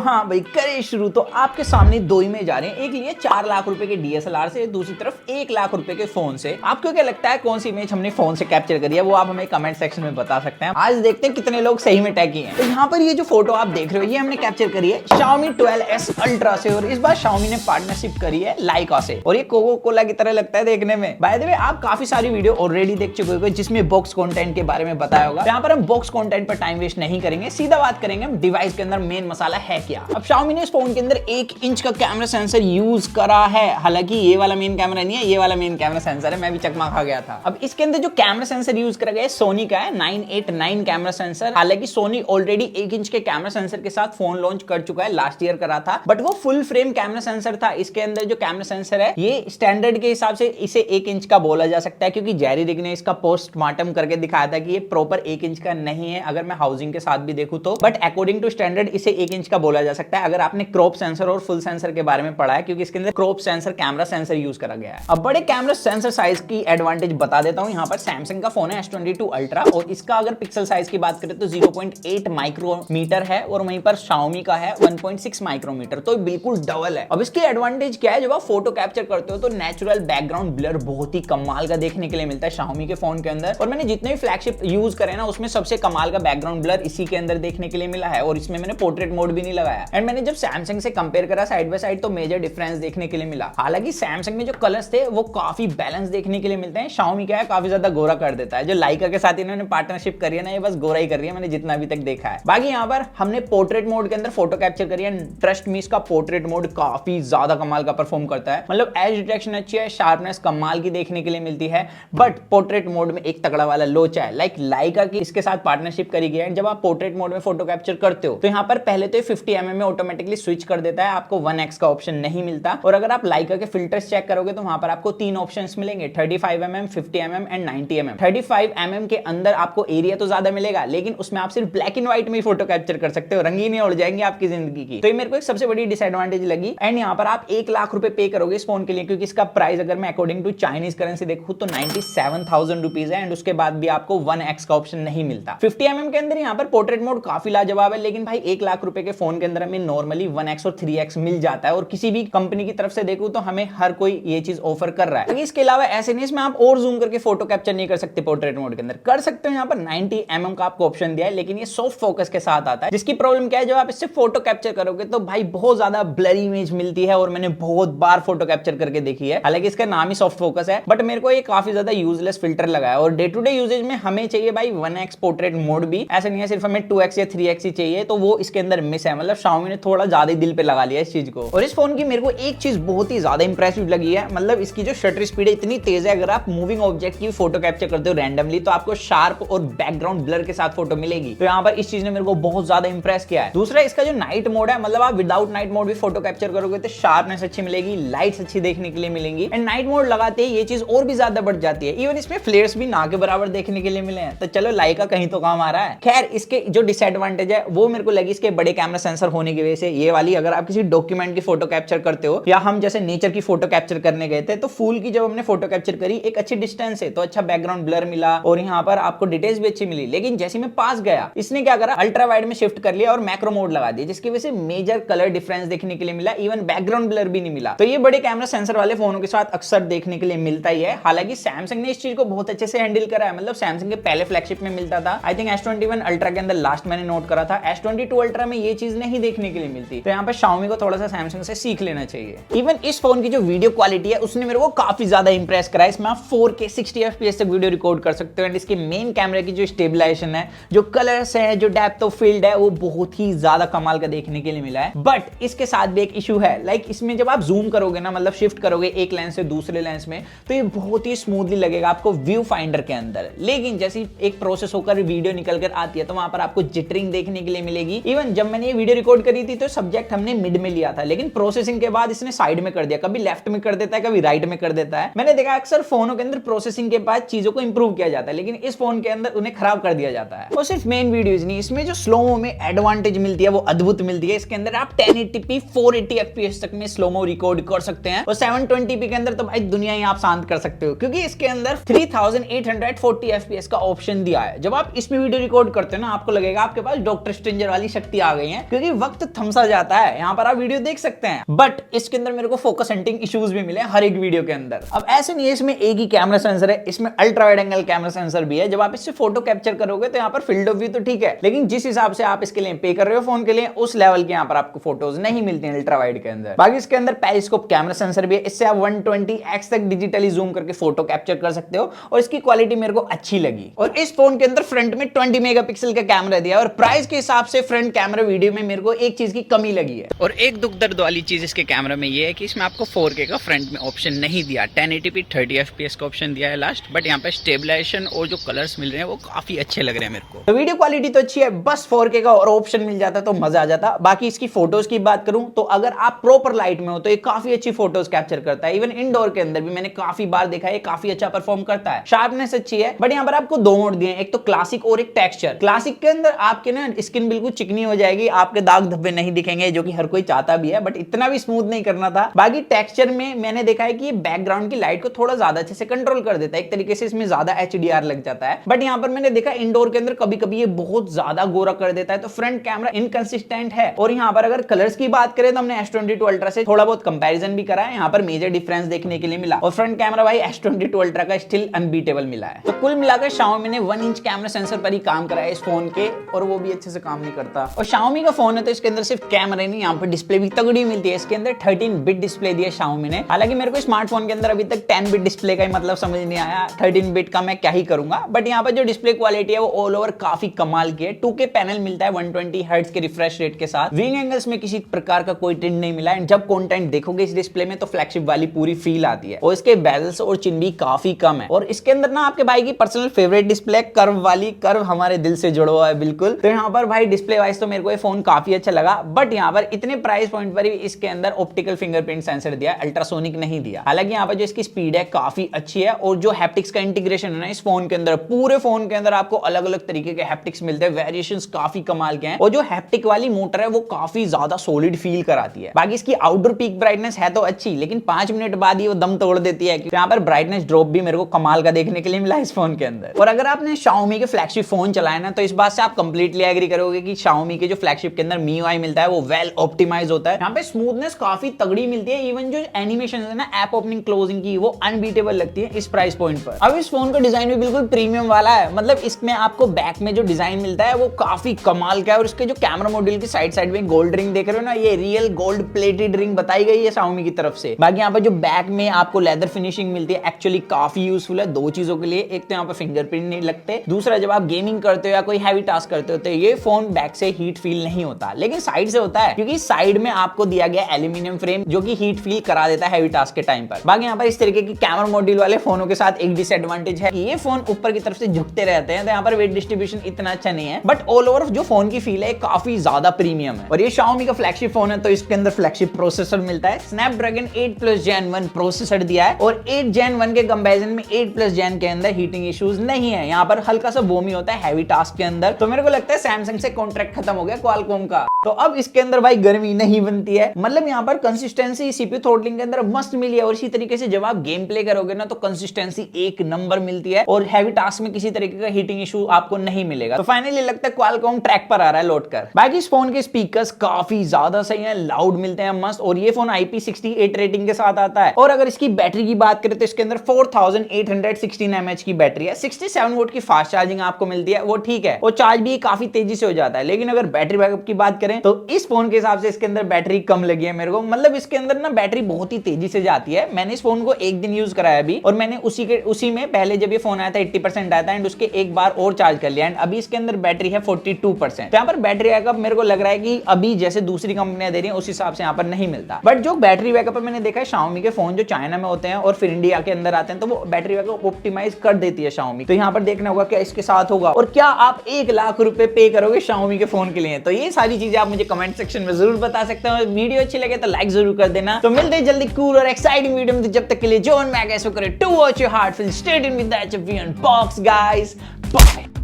हाँ भाई करे शुरू। तो आपके सामने दो इमेज आ रहे हैं, एक लिए 4 लाख रुपए के डीएसएलआर से, दूसरी तरफ 1 लाख रुपए के फोन से। आपको क्या लगता है कौन सी इमेज हमने फोन से कैप्चर करी है, वो आप हमें कमेंट सेक्शन में बता सकते हैं। आज देखते हैं कितने लोग सही में टैगी हैं। तो यहाँ पर ये जो फोटो आप देख रहे हो ये हमने कैप्चर करी है Xiaomi 12S Ultra से, और इस बार Xiaomi ने पार्टनरशिप करी है लाइका से, और ये कोको कोला की तरह लगता है देखने में। बाय द वे आप काफी सारी वीडियो ऑलरेडी देख चुके होंगे जिसमें बॉक्स कंटेंट के बारे में बताया होगा। यहाँ पर हम बॉक्स कंटेंट पर टाइम वेस्ट नहीं करेंगे, सीधा बात करेंगे हम डिवाइस के अंदर मेन मसाला है क्या। अब Xiaomi ने इस फोन के अंदर 1 इंच का कैमरा सेंसर यूज करा है, हालांकि ये वाला मेन कैमरा नहीं है, ये वाला मेन कैमरा सेंसर है, मैं भी चकमा खा गया था। अब इसके अंदर जो कैमरा सेंसर यूज करा गया है सोनी का है 989 कैमरा सेंसर। हालांकि सोनी ऑलरेडी 1 इंच के कैमरा सेंसर के साथ फोन लॉन्च कर चुका है, लास्ट ईयर करा था, बट वो फुल फ्रेम कैमरा सेंसर था। इसके अंदर जो कैमरा सेंसर है ये स्टैंडर्ड के हिसाब से इसे 1 इंच का बोला जा सकता है, क्योंकि जेरी रिग ने इसका पोस्टमार्टम करके दिखाया था कि ये प्रॉपर 1 इंच का नहीं है, अगर मैं हाउसिंग के साथ भी देखूं तो। बट अकॉर्डिंग टू स्टैंडर्ड इसे 1 इंच का बोला जा सकता है, अगर आपने क्रॉप सेंसर और फुल सेंसर के बारे में पढ़ा है, क्योंकि इसके अंदर crop sensor camera sensor use करा गया है। अब बड़े कैमरा सेंसर साइज की एडवांटेज बता देता हूं। यहाँ पर सैमसंग का फोन है S22 अल्ट्रा, और इसका अगर पिक्सल साइज की बात करें तो 0.8 माइक्रोमीटर है, और वहीं पर Xiaomi का है 1.6 माइक्रोमीटर, तो बिल्कुल डबल है। अब इसकी एडवांटेज क्या है, जब आप फोटो कैप्चर करते हो तो नेचुरल बैकग्राउंड ब्लर बहुत ही कमाल का देखने के लिए मिलता है Xiaomi के फोन के अंदर, और मैंने जितने भी फ्लैगशिप यूज करे ना उसमें सबसे कमाल का बैकग्राउंड ब्लर इसी के अंदर देखने के लिए मिला है, और इसमें मैंने पोर्ट्रेट मोड भी नहीं लगाया। एंड मैंने जब सैमसंग से कंपेयर करा साइड बाय साइड तो मेजर डिफरेंस देखने के लिए मिला। हालांकि सैमसंग में जो कलर्स थे वो काफी बैलेंस देखने के लिए मिलते हैं, Xiaomi क्या है काफी ज्यादा गोरा कर देता है। जो लाइका के साथ इन्होंने पार्टनरशिप करी है ना, ये बस गोरा ही कर रही है, मैंने जितना अभी तक देखा है। बाकी यहाँ पर हमने पोर्ट्रेट मोड के अंदर फोटो कैप्चर करी है। ट्रस्ट मी इसका पोर्ट्रेट मोड काफी ज्यादा कमाल का परफॉर्म करता है, मतलब एज डिटेक्शन अच्छी है, शार्पनेस कमाल की देखने के लिए मिलती है। बट पोर्ट्रेट मोड में एक तगड़ा वाला लोचा है, लाइक लाइका की इसके साथ पार्टनरशिप करी गई है। जब आप पोर्ट्रेट मोड में फोटो कैप्चर करते हो तो यहाँ पर पहले तो 50mm में ऑटोमेटिकली स्विच कर देता है, आपको 1x का ऑप्शन नहीं मिलता। और अगर आप लाइका के फिल्टर्स चेक करोगे तो वहां पर आपको 3 ऑप्शंस मिलेंगे, 35mm, 50mm and 90mm। 35mm के अंदर आपको एरिया तो ज्यादा मिलेगा, लेकिन उसमें आप सिर्फ ब्लैक एंड व्हाइट में ही फोटो कैप्चर कर सकते हो, रंगीन उड़ जाएंगे आपकी जिंदगी की। तो ये मेरे को एक सबसे बड़ी डिसएडवांटेज लगी। एंड यहाँ पर आप 1 लाख रुपए पे करोगे इस फोन के लिए, क्योंकि इसका प्राइस अगर मैं अकॉर्डिंग टू चाइनीज करेंसी देखूं तो 97,000 रुपीज है, एंड उसके बाद भी आपको 1x का ऑप्शन नहीं मिलता। 50mm के अंदर यहाँ पर पोर्ट्रेट मोड काफी लाजवाब है, लेकिन भाई 1 लाख रुपए के फोन के अंदर हमें नॉर्मली 1x और 3x मिल जाता है, और किसी भी कंपनी की तरफ से देखूं तो हमें हर कोई ये चीज ऑफर कर रहा है। इसके अलावा ऐसे नहीं इसमें आप और जूम करके फोटो कैप्चर नहीं कर सकते, पोर्ट्रेट मोड के अंदर कर सकते हो। यहाँ पर 90mm का आपको ऑप्शन दिया है, लेकिन ये सॉफ्ट फोकस के साथ आता है, जिसकी प्रॉब्लम क्या है, जब आप इससे फोटो कैप्चर करोगे तो भाई बहुत ज्यादा ब्लरी इमेज मिलती है, और मैंने बहुत बार फोटो कैप्चर करके देखी है। हालांकि इसका नाम ही सॉफ्ट फोकस है, बट मेरे को ये काफी ज्यादा यूजलेस फिल्टर लगा है, और डे टू डे यूजेज में हमें चाहिए भाई 1x पोर्ट्रेट मोड भी, ऐसे नहीं है सिर्फ हमें 2x या 3x ही चाहिए, तो वो इसके अंदर मिस है। मतलब Xiaomi ने थोड़ा ज्यादा ही दिल पे लगा लिया इस चीज को। और इस फोन की मेरे को एक चीज बहुत ही ज्यादा इंप्रेसिव लगी है, मतलब इसकी जो शटर स्पीड है इतनी तेज है, अगर आप मूविंग ऑब्जेक्ट की फोटो कैप्चर करते हो रैंडमली तो आपको शार्प और बैकग्राउंड ब्लर के साथ फोटो मिलेगी। तो यहाँ पर इस चीज ने मेरे को बहुत ज्यादा इंप्रेस किया है। दूसरा इसका जो नाइट मोड है, मतलब आप विदाउट नाइट मोड भी फोटो कैप्चर करोगे तो शार्पनेस अच्छी मिलेगी, लाइट्स अच्छी देखने के लिए मिलेंगी, एंड नाइट मोड लगाते ही ये चीज और भी ज्यादा बढ़ जाती है। इवन इसमें फ्लेयर्स भी ना के बराबर देखने के लिए मिले हैं, तो चलो लाइका कहीं तो काम आ रहा है। खैर इसके जो डिसएडवांटेज है वो मेरे को लगी इसके बड़े कैमरा सेंसर होने की वजह से। ये वाली अगर आप किसी डॉक्यूमेंट की फोटो कैप्चर करते हो, या हम जैसे नेचर की फोटो कैप्चर करने गए थे, तो फूल की जब हमने फोटो कैप्चर करी एक अच्छी डिस्टेंस से तो अच्छा बैकग्राउंड ब्लर मिला, और यहाँ पर आपको डिटेल्स भी अच्छी मिली। लेकिन जैसे मैं पास गया इसने क्या करा, अल्ट्रा वाइड में शिफ्ट कर लिया और मैक्रो मोड लगा दिया, जिसकी वजह से मेजर कलर डिफरेंस देखने के लिए मिला, इवन बैकग्राउंड ब्लर भी नहीं मिला। तो ये बड़े कैमरा सेंसर वाले फोनों के साथ अक्सर देखने के लिए मिलता ही है। हालांकि सैमसंग ने इस चीज को बहुत अच्छे से हैंडल करा है, मतलब सैमसंग के पहले फ्लैगशिप में मिलता था, आई थिंक S21 अल्ट्रा के अंदर लास्ट मैंने नोट करा था, S22 अल्ट्रा में ये चीज नहीं देखने के लिए मिलती। तो यहाँ पर Xiaomi को थोड़ा सा सैमसंग से सीख लेना चाहिए। इवन इस फोन की जो वीडियो क्वालिटी है उसने मेरे को काफी ज्यादा इंप्रेस करा है। इसमें आप 4K 60 FPS तक वीडियो रिकॉर्ड कर सकते हो, एंड इसके मेन कैमरे की जो स्टेबलाइजेशन है, जो कलर्स है, जो डेप्थ ऑफ फील्ड है, वो बहुत ही ज्यादा कमाल का देखने के लिए मिला है। बट इसके साथ भी एक इशू है, लाइक इसमें जब आप जूम करोगे ना, मतलब शिफ्ट करोगे एक लेंस से दूसरे लेंस में, तो ये बहुत ही स्मूथली लगेगा आपको व्यू फाइंडर के अंदर। लेकिन जैसी एक प्रोसेस होकर वीडियो निकल कर आती है तो वहां पर आपको जिटरिंग देखने के लिए मिलेगी। इवन जब मैंने ये वीडियो रिकॉर्ड करी थी तो सब्जेक्ट हमने मिड में लिया था, लेकिन प्रोसेसिंग के बाद इसने साइड में कर दिया, कभी लेफ्ट में कर देता है, कभी राइट में कर देता है। मैंने देखा अक्सर फोनों के अंदर प्रोसेसिंग के बाद चीजों को इंप्रूव किया जाता है, लेकिन इस फोन के अंदर उन्हें खराब कर दिया जाता है। और सिर्फ मेन वीडियोज नहीं, इसमें जो स्लोमो में एडवांटेज मिलती है वो अद्भुत मिलती है। इसके अंदर आप 1080p 480 FPS तक में स्लोमो रिकॉर्ड कर सकते हैं, और 720p के अंदर तो भाई दुनिया ही आप शांत कर सकते हो, क्योंकि इसके अंदर 3840 FPS का ऑप्शन दिया है। जब आप इसमें वीडियो रिकॉर्ड करते हो ना, आपको लगेगा आपके पास डॉक्टर स्ट्रेंजर वाली शक्ति आ गई है, क्योंकि कभी वक्त थमसा जाता है। यहाँ पर आप वीडियो देख सकते हैं, बट इसके अंदर मेरे को फोकस हंटिंग इश्यूज भी मिले हर एक वीडियो के अंदर। अब ऐसे नहीं है, इसमें एक ही कैमरा सेंसर है, इसमें ultra wide angle camera sensor भी है। जब आप इससे फोटो कैप्चर करोगे तो यहाँ पर फील्ड ऑफ व्यू तो ठीक है, लेकिन जिस हिसाब से आप इसके लिए पे कर रहे हो फोन के लिए, उस लेवल के यहाँ पर आपको फोटोज नहीं मिलती हैं अल्ट्रा वाइड के अंदर। बाकी इसके अंदर पेरिस्कोप कैमरा सेंसर भी है, इससे आप 120x तक डिजिटली जूम करके फोटो कैप्चर कर सकते हो और इसकी क्वालिटी मेरे को अच्छी लगी। और इस फोन के अंदर फ्रंट में 20 मेगापिक्सल का कैमरा दिया और प्राइस के हिसाब से फ्रंट कैमरा वीडियो में मेरे को एक चीज की कमी लगी है। और एक दुख दर्द वाली चीज इसके कैमरा में ये है कि इसमें आपको 4K का फ्रंट में ऑप्शन नहीं दिया, 1080p 30 FPS का ऑप्शन दिया है लास्ट, बट यहाँ पे स्टेबलाइजेशन और जो कलर्स मिल रहे हैं वो काफी अच्छे लग रहे हैं मेरे को। तो वीडियो क्वालिटी तो अच्छी है, बस 4K का और ऑप्शन मिल जाता तो मजा आ जाता। बाकी इसकी फोटोज की बात करूं तो अगर आप प्रॉपर लाइट में हो तो ये काफी अच्छी फोटोज कैप्चर करता है। इवन इंडोर के अंदर भी मैंने काफी बार देखा है, काफी अच्छा परफॉर्म करता है। शार्पनेस अच्छी है, बट यहाँ पर आपको दो मोड दिए हैं, एक तो क्लासिक और एक टेक्सचर। क्लासिक के अंदर आपके ना स्किन बिल्कुल चिकनी हो जाएगी, आपके दाग धब्बे नहीं दिखेंगे, जो कि हर कोई चाहता भी है, बट इतना भी स्मूथ नहीं करना था। बाकी टेक्सचर में मैंने देखा है कि ये बैकग्राउंड की लाइट को थोड़ा ज्यादा अच्छे से कंट्रोल कर देता है, एक तरीके से इसमें ज्यादा HDR लग जाता है। बट यहाँ पर मैंने देखा इंडोर के अंदर कभी कभी ये बहुत ज्यादा गोरा कर देता है, तो फ्रंट कैमरा इनकंसिस्टेंट है। और यहाँ पर अगर कलर्स की बात करें तो हमने S22 अल्ट्रा से थोड़ा बहुत कंपैरिजन भी करा है, यहाँ पर मेजर डिफरेंस देखने के लिए मिला। और फ्रंट कैमरा भाई S22 अल्ट्रा का स्टिल अनबीटेबल मिला है। तो कुल मिलाकर Xiaomi ने 1 इंच कैमरा सेंसर पर ही काम करा है इस फोन के, और वो भी अच्छे से काम नहीं करता। और Xiaomi का फोन है तो इसके अंदर सिर्फ कैमरा नहीं, यहाँ पर डिस्प्ले भी तगड़ी मिलती है। इसके अंदर 13 बिट डिस्प्ले दिया Xiaomi ने। हालांकि मेरे को स्मार्टफोन के अंदर अभी तक 10 बिट डिस्प्ले का ही मतलब समझ नहीं आया, 13 बिट का मैं क्या ही करूंगा। बट यहाँ पर जो डिस्प्ले क्वालिटी है वो ऑल ओवर काफी कमाल की है। 2K पैनल मिलता है 120 हर्ट्ज के रिफ्रेश रेट के साथ। विंग एंगल्स में किसी प्रकार का कोई टिंट नहीं मिला है। जब कंटेंट देखोगे इस डिस्प्ले में तो फ्लैगशिप वाली पूरी फील आती है। और इसके बेजल्स और चिन भी काफी कम है। और इसके अंदर ना आपके भाई की पर्सनल फेवरेट डिस्प्ले कर्व वाली, कर्व हमारे दिल से जुड़ा हुआ है बिल्कुल। तो यहाँ पर भाई डिस्प्ले वाइज तो मेरे को ये फोन काफी अच्छा लगा, बट यहाँ पर इतने प्राइस पॉइंट पर भी इसके अंदर ऑप्टिकल फिंगरप्रिंट सेंसर दिया, अल्ट्रासोनिक नहीं दिया। हालांकि यहाँ पर जो इसकी स्पीड है काफी अच्छी है, और जो हैप्टिक्स का इंटीग्रेशन है ना इस फोन के अंदर, पूरे फोन के अंदर आपको अलग अलग तरीके के हैप्टिक्स मिलते हैं, वेरिएशंस काफी कमाल के हैं। और जो हैप्टिक वाली मोटर है वो काफी ज्यादा सॉलिड फील कराती है। बाकी इसकी आउटडोर पीक ब्राइटनेस है तो अच्छी, लेकिन 5 मिनट बाद ही वो दम तोड़ देती है। यहाँ पर ब्राइटनेस ड्रॉप भी मेरे को कमाल का देखने के लिए मिला इस फोन के अंदर। और अगर आपने Xiaomi के फ्लैगशिप फोन चलाया ना तो इस बात से आप कंप्लीटली एग्री करोगे कि Xiaomi के जो फ्लैगशिप के अंदर MIUI मिलता है वो वेल ऑप्टिमाइज होता है। यहाँ पे स्मूथनेस काफी तगड़ी मिलती है। इवन जो एनिमेशन है ना ऐप ओपनिंग क्लोजिंग की, वो अनबीटेबल लगती है इस प्राइस पॉइंट पर। अब इस फोन का डिजाइन भी बिल्कुल प्रीमियम वाला है, मतलब इसमें आपको बैक में जो डिजाइन मिलता है वो काफी कमाल का है। और इसके जो कैमरा मॉड्यूल की साइड में गोल्ड रिंग देख रहे हो ना, ये रियल गोल्ड प्लेटेड रिंग बताई गई है Xiaomi की तरफ से। बाकी यहाँ पर जो बैक में आपको लेदर फिनिशिंग मिलती है एक्चुअली काफी यूजफुल है दो चीजों के लिए। एक तो यहाँ पर फिंगरप्रिंट नहीं लगते, दूसरा जब आप गेमिंग करते हो या कोई हैवी टास्क करते हो तो ये फोन बैक से हीट फील नहीं होता, लेकिन साइड से होता है, क्योंकि साइड में आपको दिया गया एल्यूमिनियम फ्रेम जो कि हीट फील करा देता है हैवी टास्क के टाइम पर। बाकी यहाँ पर इस तरीके की कैमरा मॉड्यूल वाले फोनों के साथ एक डिसएडवांटेज है कि ये फोन ऊपर की तरफ से झुकते रहते हैं, तो यहाँ पर वेट डिस्ट्रीब्यूशन इतना अच्छा नहीं है। बट ऑल ओवर जो फोन की फील है काफी ज्यादा प्रीमियम है। और ये Xiaomi का फ्लैगशिप फोन है तो इसके अंदर फ्लैगशिप प्रोसेसर मिलता है। स्नैपड्रैगन 8+ Gen 1 प्रोसेसर दिया है, और 8 Gen 1 के कंपैरिजन में 8+ Gen के अंदर हीटिंग इश्यूज नहीं है। यहाँ पर हल्का सा बोमी होता है हैवी टास्क के अंदर। तो मेरे को लगता है सैमसंग से कॉन्ट्रैक्ट खत्म हो गया क्वालकॉम का, तो अब इसके अंदर भाई गर्मी नहीं बनती है। मतलब यहाँ पर कंसिस्टेंसी सीपीयू थ्रॉटलिंग के अंदर मस्त मिली है। और इसी तरीके से जब आप गेम प्ले करोगे ना तो कंसिस्टेंसी एक नंबर मिलती है, और हैवी टास्क में किसी तरीके का हीटिंग इशू आपको नहीं मिलेगा। तो फाइनली लगता है क्वालकॉम ट्रैक पर आ रहा है लौट कर। बाकी इस फोन के स्पीकर्स काफी ज्यादा सही है, लाउड मिलते हैं मस्त। और ये फोन IP68 रेटिंग के साथ आता है। और अगर इसकी बैटरी की बात करें तो इसके अंदर 4816 mAh की बैटरी है, 67 वोल्ट की फास्ट चार्जिंग आपको मिलती है, वो ठीक है, और चार्ज भी काफी तेजी से हो जाता है। लेकिन अगर बैटरी बैकअप की बात करें तो इस फोन के हिसाब से इसके अंदर बैटरी कम लगी है मेरे को। मतलब इसके अंदर ना बैटरी बहुत ही तेजी से जाती है। मैंने इस फोन को एक दिन यूज कराया अभी, और मैंने उसी में पहले जब ये फोन आया था 80% आया था, एंड उसके एक बार और चार्ज कर लिया, एंड अभी इसके अंदर बैटरी है 42%। तो यहाँ पर बैटरी बैकअप मेरे को लग रहा है कि अभी जैसे दूसरी कंपनियां दे रही है उस हिसाब से यहाँ पर नहीं मिलता। बट जो बैटरी बैकअप मैंने देखा है Xiaomi के फोन जो चाइना में होते हैं और फिर इंडिया के अंदर आते हैं तो वो बैटरी बैकअप ऑप्टिमाइज कर देती है Xiaomi। तो यहाँ पर देखना होगा क्या इसके साथ होगा, और क्या आप 1 लाख रुपए पे करोगे Xiaomi के फोन के लिए। तो ये सारी चीजें आप मुझे कमेंट सेक्शन में जरूर बता सकते हो। वीडियो अच्छी लगे तो लाइक जरूर कर देना। तो मिलते हैं जल्दी कूल और एक्साइटिंग वीडियो में। तो जब तक के लिए जो मैं कैसे करे to watch your heart fill stay in with the HFV unbox guys, bye.